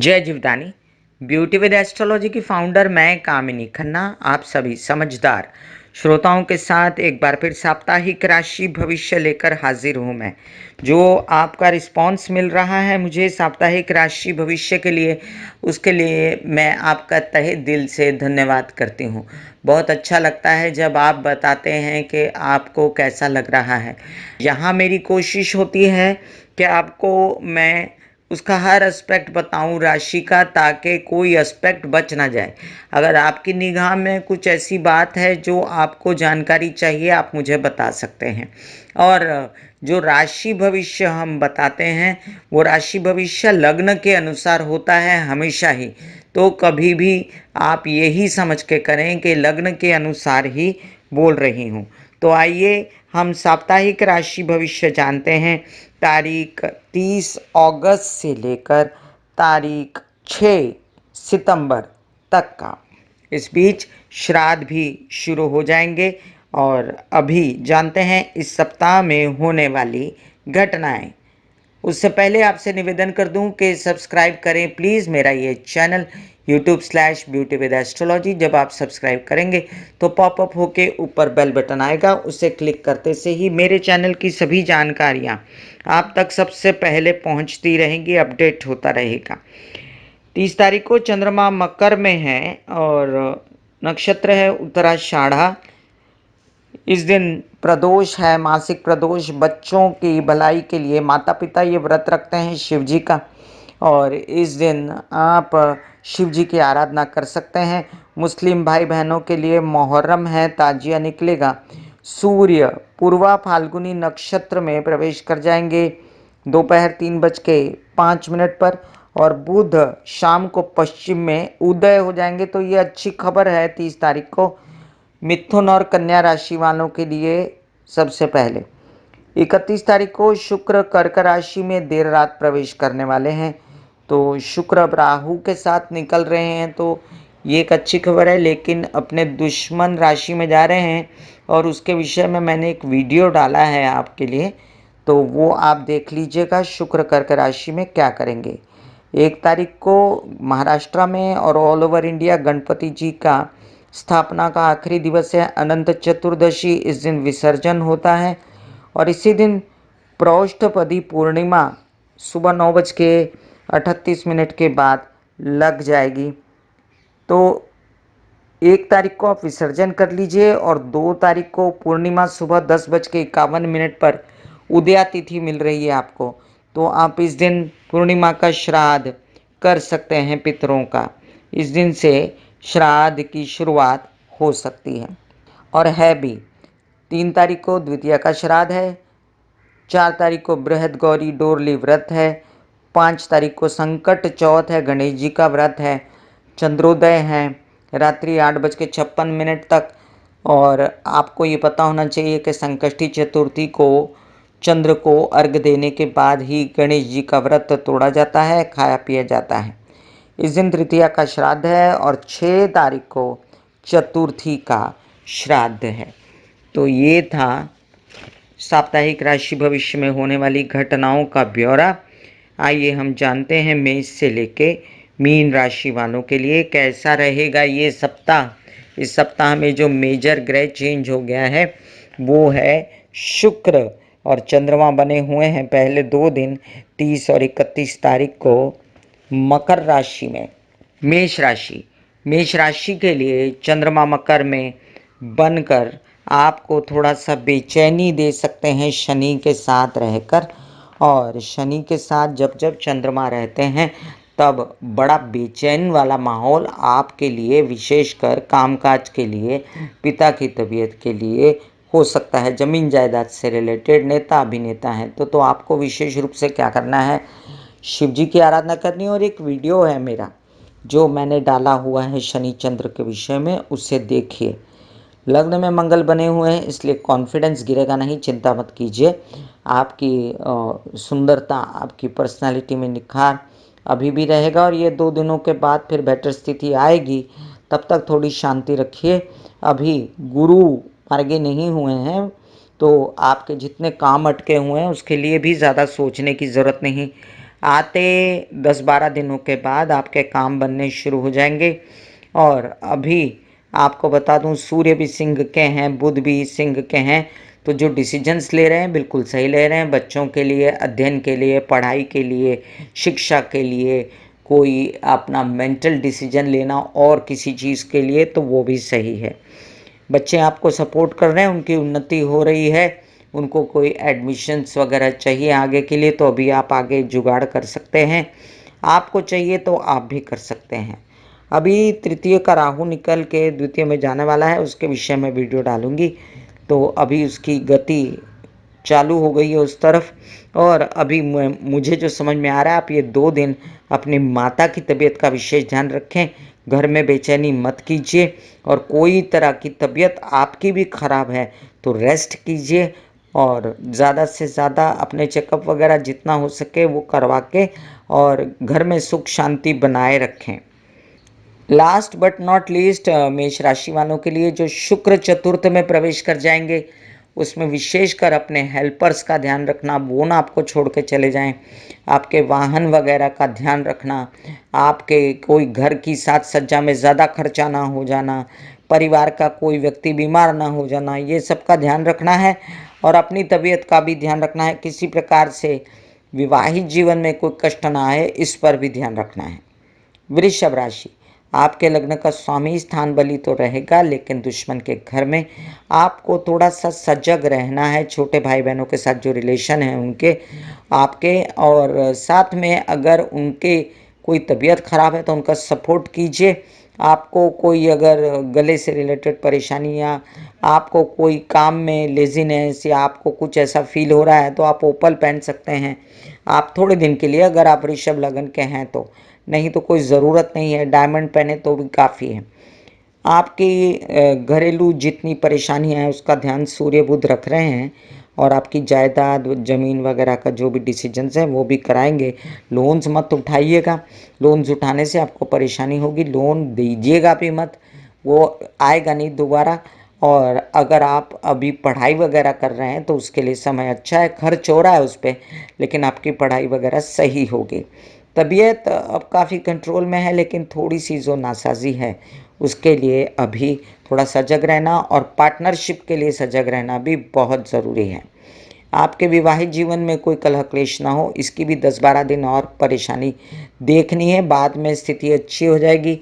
जय Jivdani. Beauty with astrology की founder मैं कामिनी खन्ना आप सभी समझदार श्रोताओं के साथ एक बार फिर साप्ताहिक राशि भविष्य लेकर हाजिर हूँ मैं। जो आपका रिस्पांस मिल रहा है मुझे साप्ताहिक राशि भविष्य के लिए, उसके लिए मैं आपका तहे दिल से धन्यवाद करती हूँ। बहुत अच्छा लगता है जब आप बताते हैं कि आपको कैसा लग रहा है। यहाँ मेरी कोशिश होती है कि आपको मैं उसका हर एस्पेक्ट बताऊं राशि का, ताकि कोई एस्पेक्ट बच ना जाए। अगर आपकी निगाह में कुछ ऐसी बात है जो आपको जानकारी चाहिए, आप मुझे बता सकते हैं। और जो राशि भविष्य हम बताते हैं वो राशि भविष्य लग्न के अनुसार होता है हमेशा ही। तो कभी भी आप यही समझ के करें कि लग्न के अनुसार ही बोल रही हूँ। तो आइए हम साप्ताहिक राशि भविष्य जानते हैं। तारीख 30 अगस्त से लेकर तारीख 6 सितंबर तक का। इस बीच श्राद्ध भी शुरू हो जाएंगे। और अभी जानते हैं इस सप्ताह में होने वाली घटनाएं। उससे पहले आपसे निवेदन कर दूं कि सब्सक्राइब करें प्लीज़ मेरा ये चैनल YouTube/ब्यूटी विद एस्ट्रोलॉजी। जब आप सब्सक्राइब करेंगे तो पॉपअप होके ऊपर बेल बटन आएगा, उसे क्लिक करते से ही मेरे चैनल की सभी जानकारियां आप तक सबसे पहले पहुंचती रहेंगी, अपडेट होता रहेगा। 30 तारीख को चंद्रमा मकर में है और नक्षत्र है उत्तराषाढ़ा। इस दिन प्रदोष है, मासिक प्रदोष। बच्चों की भलाई के लिए माता पिता ये व्रत रखते हैं शिव जी का, और इस दिन आप शिव जी की आराधना कर सकते हैं। मुस्लिम भाई बहनों के लिए मुहर्रम है, ताजिया निकलेगा। सूर्य पूर्वा फाल्गुनी नक्षत्र में प्रवेश कर जाएंगे दोपहर 3:05 पर, और बुध शाम को पश्चिम में उदय हो जाएंगे। तो ये अच्छी खबर है 30 तारीख को मिथुन और कन्या राशि वालों के लिए। सबसे पहले 31 तारीख को शुक्र कर्क राशि में देर रात प्रवेश करने वाले हैं। तो शुक्र अब राहु के साथ निकल रहे हैं, तो ये एक अच्छी खबर है। लेकिन अपने दुश्मन राशि में जा रहे हैं, और उसके विषय में मैंने एक वीडियो डाला है आपके लिए, तो वो आप देख लीजिएगा शुक्र कर्क राशि में क्या करेंगे। 1 तारीख को महाराष्ट्र में और ऑल ओवर इंडिया गणपति जी का स्थापना का आखिरी दिवस है, अनंत चतुर्दशी। इस दिन विसर्जन होता है, और इसी दिन प्रौष्ठपदी पूर्णिमा सुबह 9:38 के बाद लग जाएगी। तो 1 तारीख को आप विसर्जन कर लीजिए, और 2 तारीख को पूर्णिमा सुबह 10:51 पर उदया तिथि मिल रही है आपको। तो आप इस दिन पूर्णिमा का श्राद्ध कर सकते हैं पितरों का। इस दिन से श्राद्ध की शुरुआत हो सकती है, और है भी। 3 तारीख को द्वितीया का श्राद्ध है। 4 तारीख को बृहद गौरी डोरली व्रत है। 5 तारीख को संकट चौथ है, गणेश जी का व्रत है। चंद्रोदय है रात्रि 8:56 तक। और आपको ये पता होना चाहिए कि संकष्टी चतुर्थी को चंद्र को अर्घ देने के बाद ही गणेश जी का व्रत तोड़ा जाता है, खाया पिया जाता है। इस दिन तृतीया का श्राद्ध है, और 6 तारीख को चतुर्थी का श्राद्ध है। तो ये था साप्ताहिक राशि भविष्य में होने वाली घटनाओं का ब्यौरा। आइए हम जानते हैं मेष से लेके मीन राशि वालों के लिए कैसा रहेगा ये सप्ताह। इस सप्ताह में जो मेजर ग्रह चेंज हो गया है वो है शुक्र और चंद्रमा बने हुए हैं पहले 2 दिन 30 और 31 तारीख को मकर राशि में। मेष राशि के लिए चंद्रमा मकर में बनकर आपको थोड़ा सा बेचैनी दे सकते हैं शनि के साथ रहकर। और शनि के साथ जब जब चंद्रमा रहते हैं तब बड़ा बेचैन वाला माहौल आपके लिए, विशेषकर कामकाज के लिए, पिता की तबीयत के लिए हो सकता है। ज़मीन जायदाद से रिलेटेड नेता अभिनेता हैं तो आपको विशेष रूप से क्या करना है, शिव जी की आराधना करनी। और एक वीडियो है मेरा जो मैंने डाला हुआ है शनि चंद्र के विषय में, उसे देखिए। लग्न में मंगल बने हुए हैं इसलिए कॉन्फिडेंस गिरेगा नहीं, चिंता मत कीजिए। आपकी सुंदरता, आपकी पर्सनालिटी में निखार अभी भी रहेगा, और ये 2 दिनों के बाद फिर बेटर स्थिति आएगी। तब तक थोड़ी शांति रखिए। अभी गुरु मार्गे नहीं हुए हैं, तो आपके जितने काम अटके हुए हैं उसके लिए भी ज़्यादा सोचने की ज़रूरत नहीं। आते 10-12 दिनों के बाद आपके काम बनने शुरू हो जाएंगे। और अभी आपको बता दूं, सूर्य भी सिंह के हैं, बुध भी सिंह के हैं, तो जो डिसीजंस ले रहे हैं बिल्कुल सही ले रहे हैं। बच्चों के लिए, अध्ययन के लिए, पढ़ाई के लिए, शिक्षा के लिए, कोई अपना मेंटल डिसीजन लेना और किसी चीज़ के लिए, तो वो भी सही है। बच्चे आपको सपोर्ट कर रहे हैं, उनकी उन्नति हो रही है। उनको कोई एडमिशन्स वगैरह चाहिए आगे के लिए, तो अभी आप आगे जुगाड़ कर सकते हैं। आपको चाहिए तो आप भी कर सकते हैं। अभी तृतीय का राहु निकल के द्वितीय में जाने वाला है, उसके विषय में वीडियो डालूंगी। तो अभी उसकी गति चालू हो गई है उस तरफ। और अभी मुझे जो समझ में आ रहा है, आप ये 2 दिन अपनी माता की तबीयत का विशेष ध्यान रखें। घर में बेचैनी मत कीजिए, और कोई तरह की तबीयत आपकी भी खराब है तो रेस्ट कीजिए, और ज़्यादा से ज़्यादा अपने चेकअप वगैरह जितना हो सके वो करवा के और घर में सुख शांति बनाए रखें। लास्ट बट नॉट लीस्ट, मेष राशि वालों के लिए जो शुक्र चतुर्थ में प्रवेश कर जाएंगे, उसमें विशेषकर अपने हेल्पर्स का ध्यान रखना, वो ना आपको छोड़ के चले जाएं। आपके वाहन वगैरह का ध्यान रखना, आपके कोई घर की साज सज्जा में ज़्यादा खर्चा ना हो जाना, परिवार का कोई व्यक्ति बीमार ना हो जाना, ये सब का ध्यान रखना है। और अपनी तबीयत का भी ध्यान रखना है, किसी प्रकार से विवाहित जीवन में कोई कष्ट ना आए, इस पर भी ध्यान रखना है। वृषभ राशि, आपके लग्न का स्वामी स्थान बली तो रहेगा, लेकिन दुश्मन के घर में आपको थोड़ा सा सजग रहना है। छोटे भाई बहनों के साथ जो रिलेशन है उनके, आपके, और साथ में अगर उनके कोई तबीयत खराब है तो उनका सपोर्ट कीजिए। आपको कोई अगर गले से रिलेटेड परेशानी, या आपको कोई काम में लेजीनेस, या आपको कुछ ऐसा फील हो रहा है, तो आप ओपल पहन सकते हैं आप थोड़े दिन के लिए, अगर आप ऋषभ लग्न के हैं तो। नहीं तो कोई ज़रूरत नहीं है, डायमंड पहने तो भी काफ़ी है। आपकी घरेलू जितनी परेशानियां हैं उसका ध्यान सूर्य बुध रख रहे हैं, और आपकी जायदाद, ज़मीन वगैरह का जो भी डिसीजंस हैं वो भी कराएंगे। लोन्स मत उठाइएगा, लोन्स उठाने से आपको परेशानी होगी। लोन दीजिएगा भी मत, वो आएगा नहीं दोबारा। और अगर आप अभी पढ़ाई वगैरह कर रहे हैं तो उसके लिए समय अच्छा है, खर्च हो रहा है उस पर, लेकिन आपकी पढ़ाई वगैरह सही होगी। तबीयत अब काफ़ी कंट्रोल में है, लेकिन थोड़ी सी जो नासाजी है उसके लिए अभी थोड़ा सजग रहना, और पार्टनरशिप के लिए सजग रहना भी बहुत ज़रूरी है। आपके विवाहित जीवन में कोई कलह क्लेश ना हो, इसकी भी 10-12 दिन और परेशानी देखनी है, बाद में स्थिति अच्छी हो जाएगी।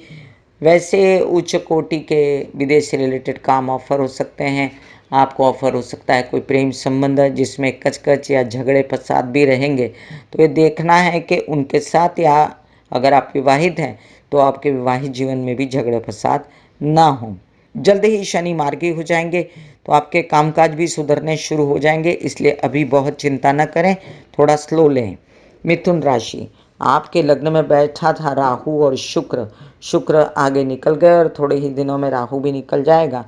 वैसे उच्च कोटि के विदेश से रिलेटेड काम ऑफर हो सकते हैं। आपको ऑफर हो सकता है कोई प्रेम संबंध है जिसमें कचकच या झगड़े फसाद भी रहेंगे, तो ये देखना है कि उनके साथ, या अगर आप विवाहित हैं तो आपके विवाहित जीवन में भी झगड़े फसाद ना हो। जल्द ही शनि मार्गी हो जाएंगे, तो आपके कामकाज भी सुधरने शुरू हो जाएंगे, इसलिए अभी बहुत चिंता न करें, थोड़ा स्लो लें। मिथुन राशि, आपके लग्न में बैठा था राहु और शुक्र, शुक्र आगे निकल गए और थोड़े ही दिनों में राहु भी निकल जाएगा।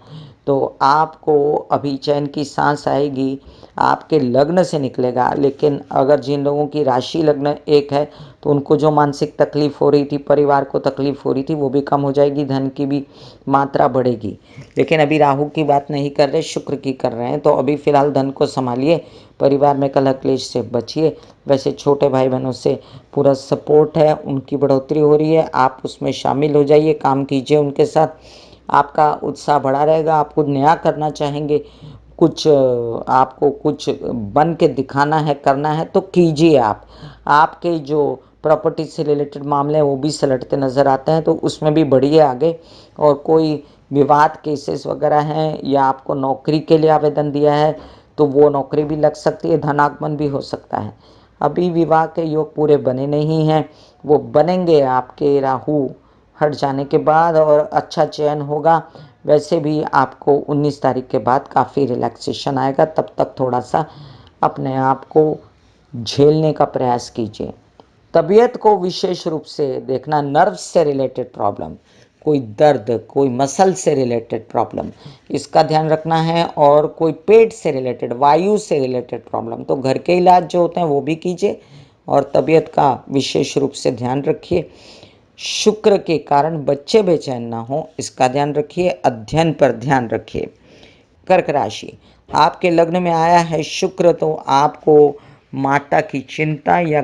तो आपको अभी चैन की सांस आएगी, आपके लग्न से निकलेगा। लेकिन अगर जिन लोगों की राशि लग्न एक है, तो उनको जो मानसिक तकलीफ हो रही थी, परिवार को तकलीफ हो रही थी, वो भी कम हो जाएगी, धन की भी मात्रा बढ़ेगी। लेकिन अभी राहु की बात नहीं कर रहे, शुक्र की कर रहे हैं, तो अभी फिलहाल धन को संभालिए, परिवार में कलह क्लेश से बचिए। वैसे छोटे भाई बहनों से पूरा सपोर्ट है, उनकी बढ़ोतरी हो रही है, आप उसमें शामिल हो जाइए, काम कीजिए उनके साथ, आपका उत्साह बढ़ा रहेगा। आप कुछ नया करना चाहेंगे, कुछ आपको कुछ बन के दिखाना है, करना है, तो कीजिए आप। आपके जो प्रॉपर्टी से रिलेटेड मामले हैं वो भी सलटते नज़र आते हैं, तो उसमें भी बढ़िए आगे। और कोई विवाद केसेस वगैरह हैं, या आपको नौकरी के लिए आवेदन दिया है तो वो नौकरी भी लग सकती है, धनागमन भी हो सकता है। अभी विवाह के योग पूरे बने नहीं हैं, वो बनेंगे आपके राहु हट जाने के बाद, और अच्छा चयन होगा। वैसे भी आपको 19 तारीख के बाद काफ़ी रिलैक्सेशन आएगा, तब तक थोड़ा सा अपने आप को झेलने का प्रयास कीजिए। तबीयत को विशेष रूप से देखना, नर्व्स से रिलेटेड प्रॉब्लम, कोई दर्द, कोई मसल से रिलेटेड प्रॉब्लम, इसका ध्यान रखना है। और कोई पेट से रिलेटेड, वायु से रिलेटेड प्रॉब्लम, तो घर के इलाज जो होते हैं वो भी कीजिए, और तबीयत का विशेष रूप से ध्यान रखिए। शुक्र के कारण बच्चे बेचैन ना हो, इसका ध्यान रखिए। अध्ययन पर ध्यान रखिए। कर्क राशि, आपके लग्न में आया है शुक्र, तो आपको माता की चिंता या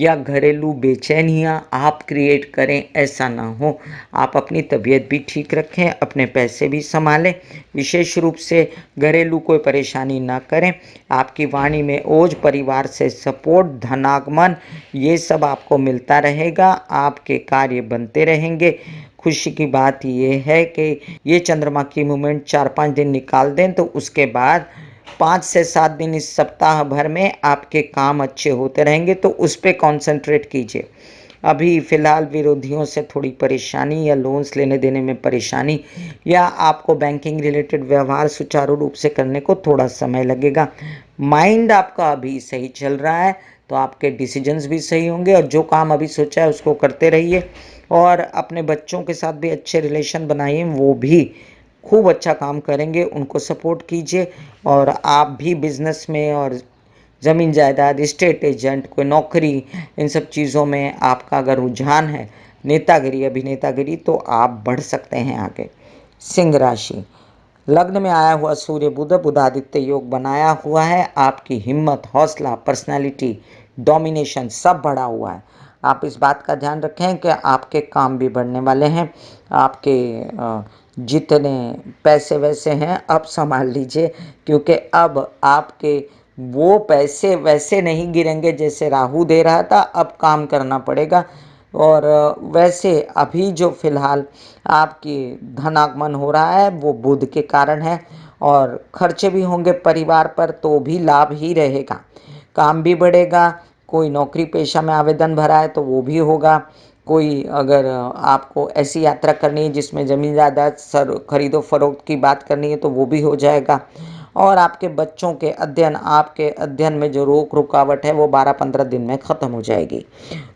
घरेलू बेचैनियाँ आप क्रिएट करें, ऐसा ना हो। आप अपनी तबीयत भी ठीक रखें, अपने पैसे भी संभालें, विशेष रूप से घरेलू कोई परेशानी ना करें। आपकी वाणी में ओज, परिवार से सपोर्ट, धनागमन, ये सब आपको मिलता रहेगा। आपके कार्य बनते रहेंगे। खुशी की बात ये है कि ये चंद्रमा की मूवमेंट 4-5 दिन निकाल दें तो उसके बाद 5 से 7 दिन इस सप्ताह भर में आपके काम अच्छे होते रहेंगे, तो उस पे कॉन्संट्रेट कीजिए। अभी फ़िलहाल विरोधियों से थोड़ी परेशानी या लोन्स लेने देने में परेशानी या आपको बैंकिंग रिलेटेड व्यवहार सुचारू रूप से करने को थोड़ा समय लगेगा। माइंड आपका अभी सही चल रहा है, तो आपके डिसीजंस भी सही होंगे और जो काम अभी सोचा है उसको करते रहिए। और अपने बच्चों के साथ भी अच्छे रिलेशन बनाइए, वो भी खूब अच्छा काम करेंगे, उनको सपोर्ट कीजिए। और आप भी बिजनेस में और ज़मीन जायदाद, स्टेट एजेंट, कोई नौकरी, इन सब चीज़ों में आपका अगर रुझान है, नेतागिरी, अभिनेतागिरी, तो आप बढ़ सकते हैं आगे। सिंह राशि, लग्न में आया हुआ सूर्य बुध बुधादित्य योग बनाया हुआ है। आपकी हिम्मत, हौसला, पर्सनालिटी, डोमिनेशन सब बढ़ा हुआ है। आप इस बात का ध्यान रखें कि आपके काम भी बढ़ने वाले हैं। आपके जितने पैसे वैसे हैं अब संभाल लीजिए, क्योंकि अब आपके वो पैसे वैसे नहीं गिरेंगे जैसे राहु दे रहा था। अब काम करना पड़ेगा। और वैसे अभी जो फिलहाल आपकी धनागमन हो रहा है वो बुध के कारण है, और खर्चे भी होंगे परिवार पर, तो भी लाभ ही रहेगा। काम भी बढ़ेगा। कोई नौकरी पेशा में आवेदन भरा है तो वो भी होगा। कोई अगर आपको ऐसी यात्रा करनी है जिसमें ज़मीन जायदाद खरीदो फरोख्त की बात करनी है तो वो भी हो जाएगा। और आपके बच्चों के अध्ययन, आपके अध्ययन में जो रोक रुकावट है वो 12-15 दिन में ख़त्म हो जाएगी,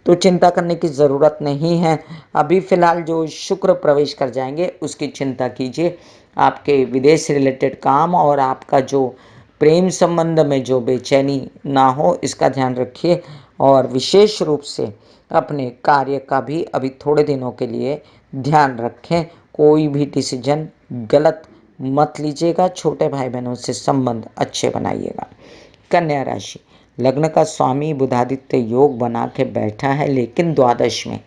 तो चिंता करने की ज़रूरत नहीं है। अभी फ़िलहाल जो शुक्र प्रवेश कर जाएंगे उसकी चिंता कीजिए। आपके विदेश से रिलेटेड काम और आपका जो प्रेम संबंध में जो बेचैनी ना हो, इसका ध्यान रखिए। और विशेष रूप से अपने कार्य का भी अभी थोड़े दिनों के लिए ध्यान रखें। कोई भी डिसीजन गलत मत लीजिएगा। छोटे भाई बहनों से संबंध अच्छे बनाइएगा। कन्या राशि, लग्न का स्वामी बुधादित्य योग बना के बैठा है, लेकिन द्वादश में,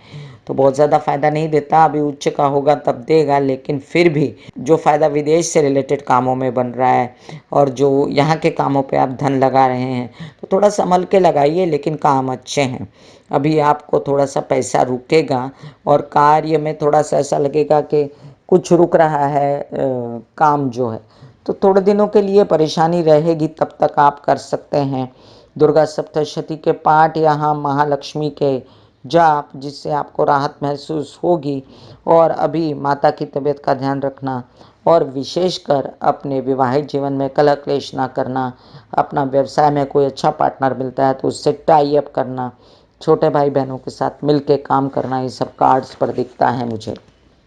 तो बहुत ज़्यादा फायदा नहीं देता। अभी उच्च का होगा तब देगा, लेकिन फिर भी जो फायदा विदेश से रिलेटेड कामों में बन रहा है और जो यहाँ के कामों पे आप धन लगा रहे हैं, तो थोड़ा संभल के लगाइए, लेकिन काम अच्छे हैं। अभी आपको थोड़ा सा पैसा रुकेगा और कार्य में थोड़ा सा ऐसा लगेगा कि कुछ रुक रहा है काम जो है, तो थोड़े दिनों के लिए परेशानी रहेगी, तब तक आप कर सकते हैं दुर्गा सप्तशती के पाठ या हाँ महालक्ष्मी के जाप, जिससे आपको राहत महसूस होगी। और अभी माता की तबीयत का ध्यान रखना और विशेषकर अपने विवाहित जीवन में कलह क्लेश ना करना, अपना व्यवसाय में कोई अच्छा पार्टनर मिलता है तो उससे टाई अप करना, छोटे भाई बहनों के साथ मिलके काम करना, ये सब कार्ड्स पर दिखता है मुझे।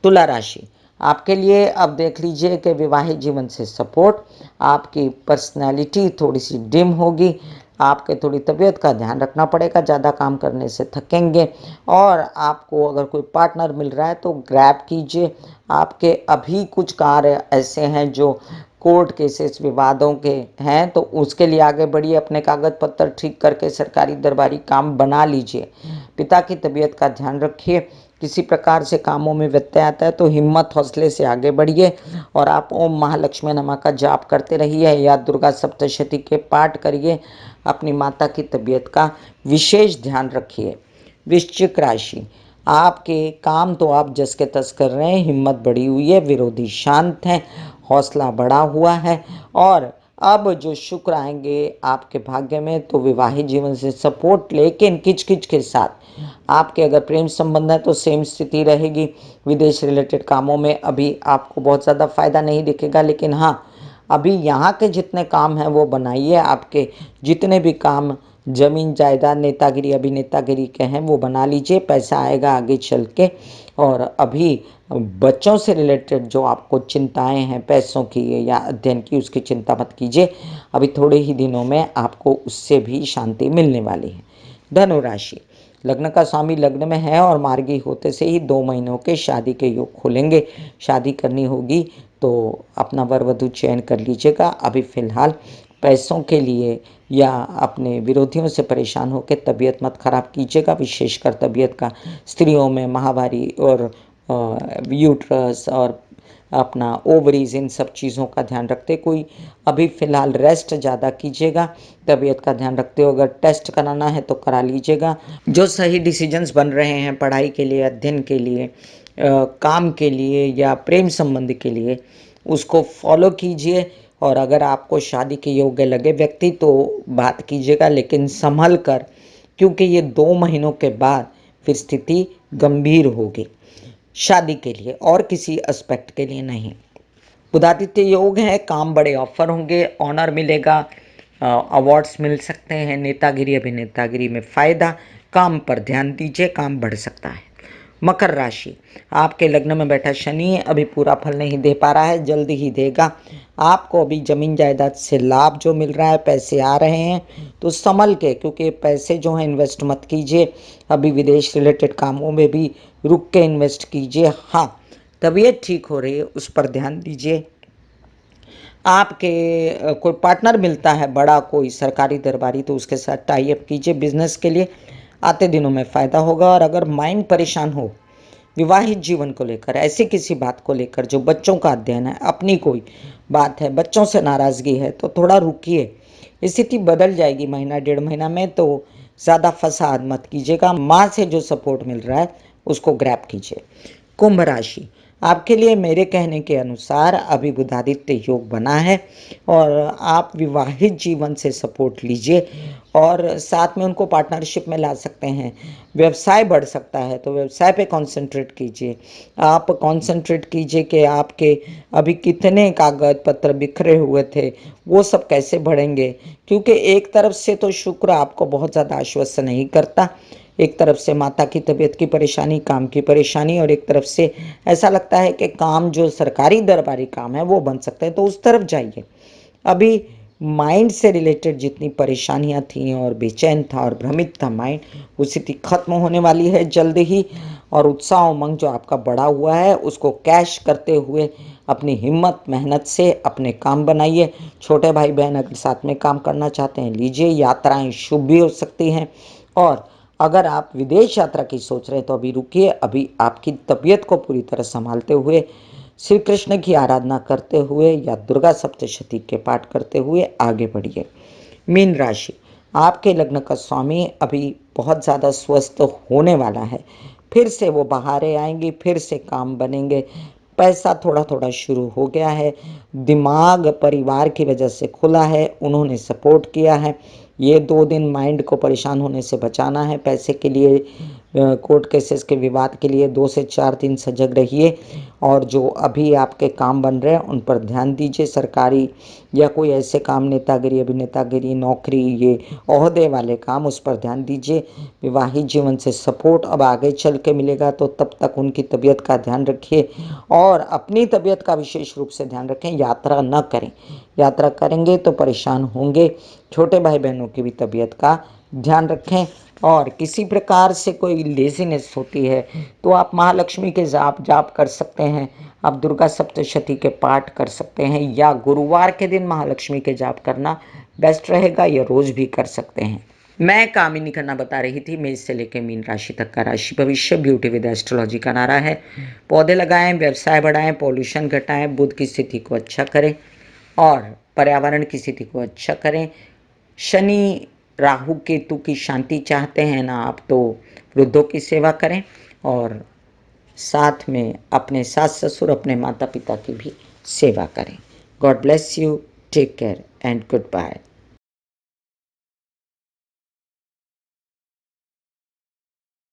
तुला राशि, आपके लिए अब देख लीजिए कि विवाहित जीवन से सपोर्ट, आपकी पर्सनैलिटी थोड़ी सी डिम होगी, आपके थोड़ी तबीयत का ध्यान रखना पड़ेगा, ज़्यादा काम करने से थकेंगे। और आपको अगर कोई पार्टनर मिल रहा है तो ग्रैब कीजिए। आपके अभी कुछ कार्य ऐसे हैं जो कोर्ट केसेस विवादों के हैं, तो उसके लिए आगे बढ़िए, अपने कागज पत्तर ठीक करके सरकारी दरबारी काम बना लीजिए। पिता की तबीयत का ध्यान रखिए। किसी प्रकार से कामों में व्यत्यय आता है तो हिम्मत हौसले से आगे बढ़िए। और आप ओम महालक्ष्मी नमा का जाप करते रहिए या दुर्गा सप्तशती के पाठ करिए। अपनी माता की तबीयत का विशेष ध्यान रखिए। वृश्चिक राशि, आपके काम तो आप जस के तस कर रहे हैं, हिम्मत बढ़ी हुई है, विरोधी शांत हैं, हौसला बढ़ा हुआ है। और अब जो शुक्र आएंगे आपके भाग्य में तो विवाहित जीवन से सपोर्ट, लेकिन किचकिच के साथ। आपके अगर प्रेम संबंध है तो सेम स्थिति रहेगी। विदेश रिलेटेड कामों में अभी आपको बहुत ज़्यादा फायदा नहीं दिखेगा, लेकिन हाँ, अभी यहाँ के जितने काम हैं वो बनाइए। आपके जितने भी काम जमीन जायदाद, नेतागिरी, अभिनेतागिरी के हैं वो बना लीजिए, पैसा आएगा आगे चल के। और अभी बच्चों से रिलेटेड जो आपको चिंताएं हैं पैसों की या अध्ययन की, उसकी चिंता मत कीजिए। अभी थोड़े ही दिनों में आपको उससे भी शांति मिलने वाली है। धनु राशि, लग्न का स्वामी लग्न में है और मार्गी होते से ही 2 महीनों के शादी के योग खुलेंगे। शादी करनी होगी तो अपना वर वधु चयन कर लीजिएगा। अभी फ़िलहाल पैसों के लिए या अपने विरोधियों से परेशान होकर तबीयत मत खराब कीजिएगा, विशेषकर तबीयत का स्त्रियों में माहवारी और यूट्रस और अपना ओवरीज, इन सब चीज़ों का ध्यान रखते कोई अभी फ़िलहाल रेस्ट ज़्यादा कीजिएगा, तबीयत का ध्यान रखते हो। अगर टेस्ट कराना है तो करा लीजिएगा। जो सही डिसीजंस बन रहे हैं पढ़ाई के लिए, अध्ययन के लिए, काम के लिए या प्रेम संबंध के लिए, उसको फॉलो कीजिए। और अगर आपको शादी के योग्य लगे व्यक्ति तो बात कीजिएगा, लेकिन संभल कर, क्योंकि ये 2 महीनों के बाद फिर स्थिति गंभीर होगी शादी के लिए और किसी एस्पेक्ट के लिए नहीं। बुधादित्य योग है, काम बड़े ऑफर होंगे, ऑनर मिलेगा, अवार्ड्स मिल सकते हैं, नेतागिरी अभिनेतागिरी में फ़ायदा, काम पर ध्यान दीजिए, काम बढ़ सकता है। मकर राशि, आपके लग्न में बैठा शनि अभी पूरा फल नहीं दे पा रहा है, जल्द ही देगा। आपको अभी जमीन जायदाद से लाभ जो मिल रहा है, पैसे आ रहे हैं तो संभल के, क्योंकि पैसे जो हैं इन्वेस्ट मत कीजिए। अभी विदेश रिलेटेड कामों में भी रुक के इन्वेस्ट कीजिए। हाँ, तबीयत ठीक हो रही है, उस पर ध्यान दीजिए। आपके कोई पार्टनर मिलता है बड़ा, कोई सरकारी दरबारी, तो उसके साथ टाई अप कीजिए बिजनेस के लिए, आते दिनों में फ़ायदा होगा। और अगर माइंड परेशान हो विवाहित जीवन को लेकर, ऐसी किसी बात को लेकर जो बच्चों का अध्ययन है, अपनी कोई बात है, बच्चों से नाराज़गी है, तो थोड़ा रुकिए, स्थिति बदल जाएगी महीना 1.5 महीना में। तो ज़्यादा फसाद मत कीजिएगा, माँ से जो सपोर्ट मिल रहा है उसको ग्रैब कीजिए। कुंभ राशि, आपके लिए मेरे कहने के अनुसार अभी बुधादित्य योग बना है और आप विवाहित जीवन से सपोर्ट लीजिए और साथ में उनको पार्टनरशिप में ला सकते हैं। व्यवसाय बढ़ सकता है तो व्यवसाय पे कंसंट्रेट कीजिए। आप कंसंट्रेट कीजिए कि आपके अभी कितने कागज पत्र बिखरे हुए थे, वो सब कैसे बढ़ेंगे, क्योंकि एक तरफ से तो शुक्र आपको बहुत ज़्यादा आश्वस्त नहीं करता, एक तरफ से माता की तबीयत की परेशानी, काम की परेशानी, और एक तरफ से ऐसा लगता है कि काम जो सरकारी दरबारी काम है वो बन सकता है, तो उस तरफ जाइए। अभी माइंड से रिलेटेड जितनी परेशानियां थी और बेचैन था और भ्रमित था माइंड, वो स्थिति खत्म होने वाली है जल्द ही। और उत्साह उमंग जो आपका बढ़ा हुआ है उसको कैश करते हुए अपनी हिम्मत मेहनत से अपने काम बनाइए। छोटे भाई बहन अगर साथ में काम करना चाहते हैं लीजिए, यात्राएं शुभ भी हो सकती हैं। और अगर आप विदेश यात्रा की सोच रहे हैं तो अभी रुकिए, अभी आपकी तबीयत को पूरी तरह संभालते हुए, श्री कृष्ण की आराधना करते हुए या दुर्गा सप्तशती के पाठ करते हुए आगे बढ़िए। मीन राशि, आपके लग्न का स्वामी अभी बहुत ज़्यादा स्वस्थ होने वाला है, फिर से वो बहारें आएंगी, फिर से काम बनेंगे, पैसा थोड़ा थोड़ा शुरू हो गया है, दिमाग परिवार की वजह से खुला है, उन्होंने सपोर्ट किया है। ये 2 दिन माइंड को परेशान होने से बचाना है। पैसे के लिए, कोर्ट केसेस के विवाद के लिए 2 से 4 दिन सजग रहिए। और जो अभी आपके काम बन रहे हैं उन पर ध्यान दीजिए, सरकारी या कोई ऐसे काम, नेतागिरी अभिनेतागिरी, नौकरी, ये ओहदे वाले काम, उस पर ध्यान दीजिए। विवाहित जीवन से सपोर्ट अब आगे चल के मिलेगा, तो तब तक उनकी तबीयत का ध्यान रखिए और अपनी तबीयत का विशेष रूप से ध्यान रखें। यात्रा न करें, यात्रा करेंगे तो परेशान होंगे। छोटे भाई बहनों की भी तबीयत का ध्यान रखें। और किसी प्रकार से कोई लेजीनेस होती है तो आप महालक्ष्मी के जाप कर सकते हैं, आप दुर्गा सप्तशती के पाठ कर सकते हैं, या गुरुवार के दिन महालक्ष्मी के जाप करना बेस्ट रहेगा, या रोज भी कर सकते हैं। मैं कामिनी खन्ना बता रही थी, मेष से लेकर मीन राशि तक का राशि भविष्य ब्यूटी विद एस्ट्रोलॉजी का नारा है। पौधे लगाएं, व्यवसाय बढ़ाएं, पॉल्यूशन घटाएं, बुध की स्थिति को अच्छा करें और पर्यावरण की स्थिति को अच्छा करें। शनि राहु केतु की शांति चाहते हैं ना आप, तो वृद्धों की सेवा करें और साथ में अपने सास ससुर, अपने माता पिता की भी सेवा करें। God bless you, take care and good bye.